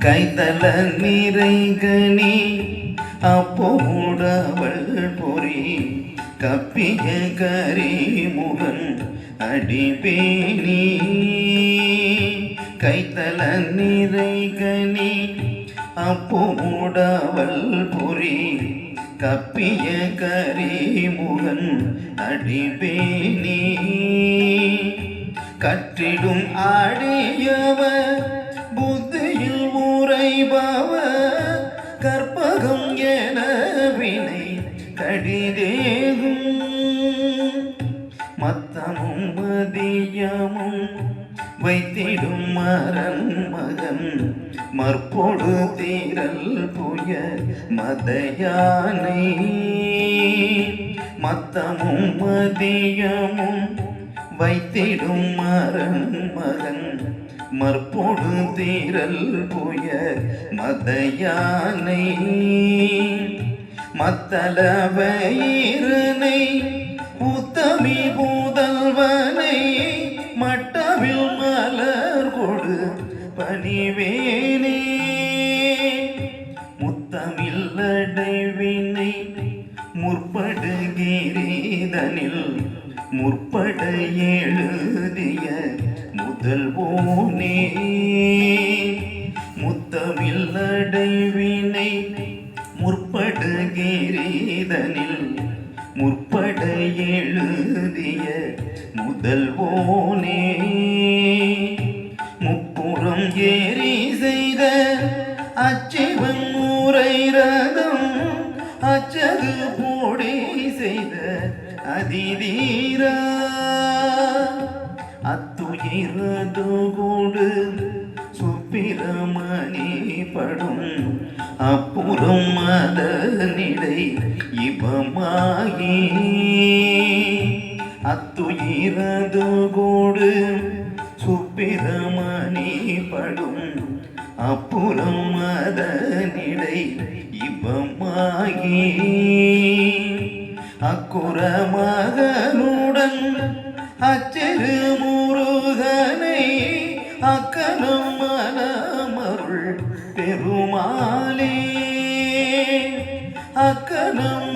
கைத்தல நிறைகனி அப்போடவள் பொறி கப்பிய கரிமுகன் அடிபேணி கைத்தல நிறைகனி அப்போடவள் பொறி கப்பிய கரிமுகன் அடிபேணி கற்றிடும் ஆடியவ புத்தியில் உரைபவ கற்பகம் என வினை கடிதேகும் மத்தமும் மதியமும் வைத்திடும் மரன் மகன் மற்பொடு தீரல் புய மதயானை மத்தமும் மதியமும் வைத்திடும் மரன் மகன் மற்பொடு தீரல் புய மதயானை மத்தல வயிறனை உத்தமி பூதல்வனை மட்டவில் மலர் கொடு பணிவேனே முத்தமில் அடைவினை முற்படுகிறீதனில் முற்பட எழுதிய முதல்வோனே முத்தமில் அடைவினை முற்படுகிறீதனில் முற்பட எழுதிய முதல்வோனே முப்புறம் ஏறி செய்த அச்சிவன் முறை ரதம் அச்சது போடி செய்த அதிதீரா அத்துயிரது கூடு சுப்பிரமணி படும் அப்புறம் மதனிடை இவமாகி அத்துயிரது கூடு சுப்பிரமணி படும் அப்புறம் மதனிடை இவமாகி அக்குற மகனுடன் அச்சிறு முருகனை அக்கனம் மனமருள் பெருமாளே அக்கனம்